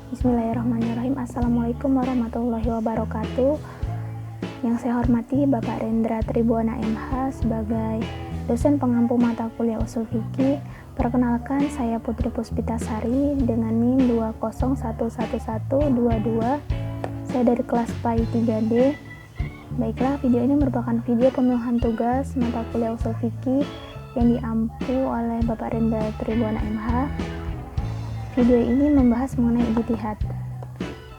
Bismillahirrahmanirrahim. Assalamualaikum warahmatullahi wabarakatuh. Yang saya hormati Bapak Rendra Tribuana MH sebagai dosen pengampu mata kuliah usul fikih. Perkenalkan, saya Putri Puspitasari dengan NIM 2011122. Saya dari kelas PAI 3D. Baiklah, video ini merupakan video pemenuhan tugas mata kuliah usul fikih yang diampu oleh Bapak Rendra Tribuana MH. Video ini membahas mengenai ijtihad.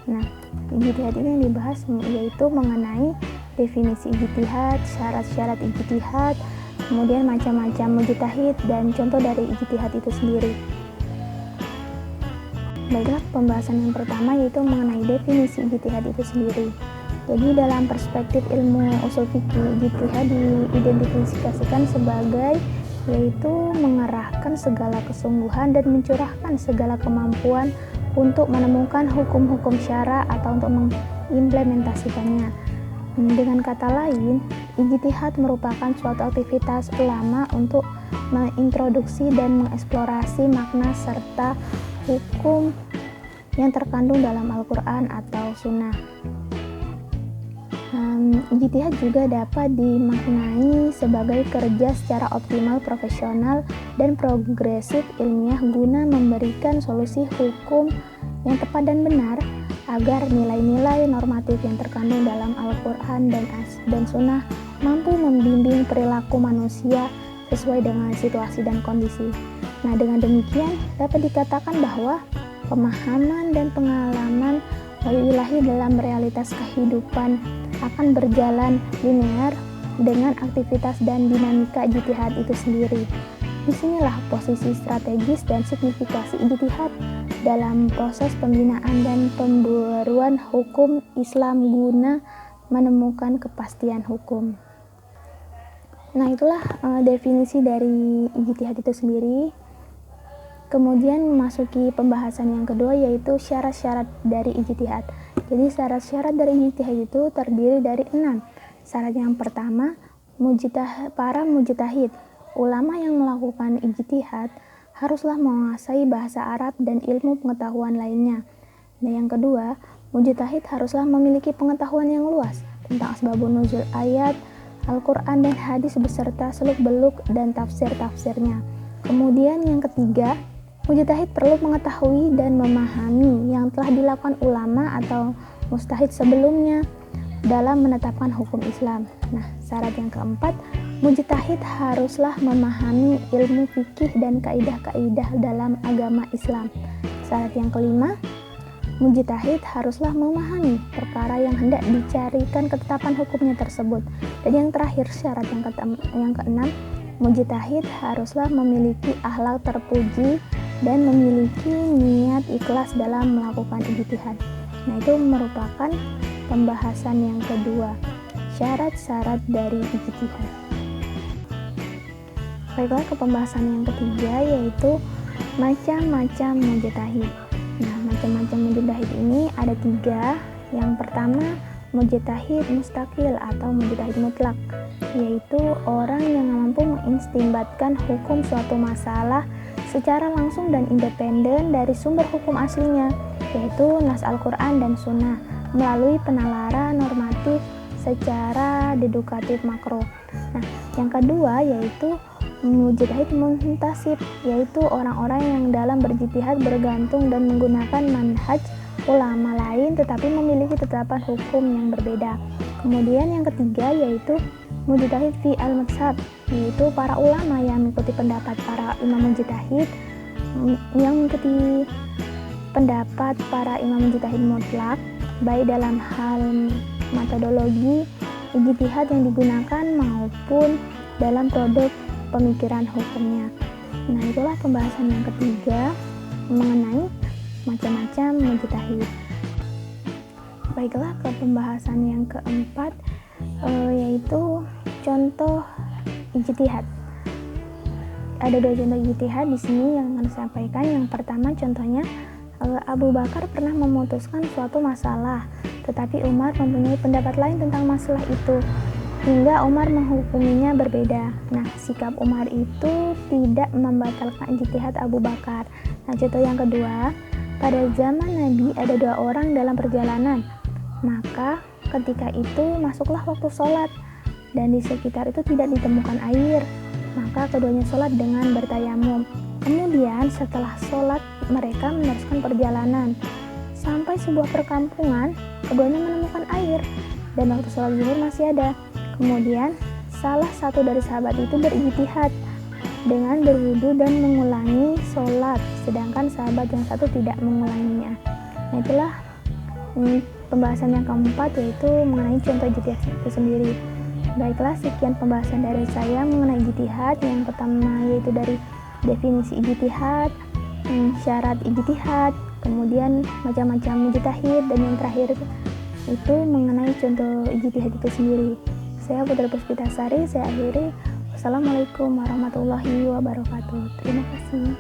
Nah, ijtihad ini yang dibahas yaitu mengenai definisi ijtihad, syarat-syarat ijtihad, kemudian macam-macam mujtahid dan contoh dari ijtihad itu sendiri. Baiklah, pembahasan yang pertama yaitu mengenai definisi ijtihad itu sendiri. Jadi dalam perspektif ilmu usul fikih, ijtihad diidentifikasikan sebagai yaitu mengerahkan segala kesungguhan dan mencurahkan segala kemampuan untuk menemukan hukum-hukum syara atau untuk mengimplementasikannya. Dengan kata lain, ijtihad merupakan suatu aktivitas ulama untuk mengintroduksi dan mengeksplorasi makna serta hukum yang terkandung dalam Al-Quran atau Sunnah. Ijtihad juga dapat dimaknai sebagai kerja secara optimal, profesional, dan progresif ilmiah guna memberikan solusi hukum yang tepat dan benar agar nilai-nilai normatif yang terkandung dalam Al-Quran dan Sunnah mampu membimbing perilaku manusia sesuai dengan situasi dan kondisi. Nah, dengan demikian dapat dikatakan bahwa pemahaman dan pengalaman wahyu ilahi dalam realitas kehidupan akan berjalan linear dengan aktivitas dan dinamika ijtihad itu sendiri. Disinilah posisi strategis dan signifikasi ijtihad dalam proses pembinaan dan pembaruan hukum Islam guna menemukan kepastian hukum. Nah, itulah definisi dari ijtihad itu sendiri. Kemudian memasuki pembahasan yang kedua yaitu syarat-syarat dari ijtihad. Jadi syarat-syarat dari ijtihad itu terdiri dari 6. Syarat yang pertama, para mujtahid. Ulama yang melakukan ijtihad haruslah menguasai bahasa Arab dan ilmu pengetahuan lainnya. Nah, yang kedua, mujtahid haruslah memiliki pengetahuan yang luas tentang asbabun nuzul ayat, Al-Quran dan hadis beserta seluk-beluk dan tafsir-tafsirnya. Kemudian yang ketiga, mujtahid perlu mengetahui dan memahami yang telah dilakukan ulama atau mujtahid sebelumnya dalam menetapkan hukum Islam. Nah, syarat yang keempat, mujtahid haruslah memahami ilmu fikih dan kaidah-kaidah dalam agama Islam. Syarat yang kelima, mujtahid haruslah memahami perkara yang hendak dicarikan ketetapan hukumnya tersebut. Dan yang terakhir, syarat yang keenam, mujtahid haruslah memiliki akhlak terpuji dan memiliki niat ikhlas dalam melakukan ijtihad. Nah, itu merupakan pembahasan yang kedua, syarat-syarat dari ijtihad. Baiklah, ke pembahasan yang ketiga yaitu macam-macam mujtahid. Nah, macam-macam mujtahid ini ada 3. Yang pertama, mujtahid mustaqil atau mujtahid mutlak, yaitu orang yang mampu mengistinbatkan hukum suatu masalah secara langsung dan independen dari sumber hukum aslinya, yaitu nas Al-Quran dan Sunnah, melalui penalaran normatif secara dedukatif makro. Nah, yang kedua yaitu mujtahid muntasib, yaitu orang-orang yang dalam berijtihad bergantung dan menggunakan manhaj ulama lain tetapi memiliki ketetapan hukum yang berbeda. Kemudian yang ketiga yaitu mujtahid fi al-mazhab, yaitu para ulama yang mengikuti pendapat para imam mujtahid, yang mengikuti pendapat para imam mujtahid mutlak, baik dalam hal metodologi ijtihad yang digunakan maupun dalam produk pemikiran hukumnya. Nah, itulah pembahasan yang ketiga mengenai macam-macam mujtahid. Baiklah, ke pembahasan yang keempat yaitu contoh ijtihad. Ada 2 contoh ijtihad di sini yang akan saya sampaikan. Yang pertama contohnya, Abu Bakar pernah memutuskan suatu masalah, tetapi Umar mempunyai pendapat lain tentang masalah itu, hingga Umar menghukuminya berbeda. Nah, sikap Umar itu tidak membatalkan ijtihad Abu Bakar. Nah, contoh yang kedua, Pada zaman Nabi ada 2 orang dalam perjalanan. Maka ketika itu masuklah waktu sholat dan di sekitar itu tidak ditemukan air. Maka keduanya sholat dengan bertayamum. Kemudian setelah sholat mereka meneruskan perjalanan. Sampai sebuah perkampungan, keduanya menemukan air dan waktu sholat zuhur masih ada. Kemudian salah satu dari sahabat itu berijtihad dengan berwudu dan mengulangi sholat, sedangkan sahabat yang satu tidak mengulanginya. Nah, itulah pembahasan yang keempat, yaitu mengenai contoh ijtihad itu sendiri. Baiklah, sekian pembahasan dari saya mengenai ijtihad. Yang pertama yaitu dari definisi ijtihad, syarat ijtihad, kemudian macam-macam mujtahid, dan yang terakhir itu mengenai contoh ijtihad itu sendiri. Saya Putri Puspitasari, saya akhiri. Wassalamualaikum warahmatullahi wabarakatuh. Terima kasih.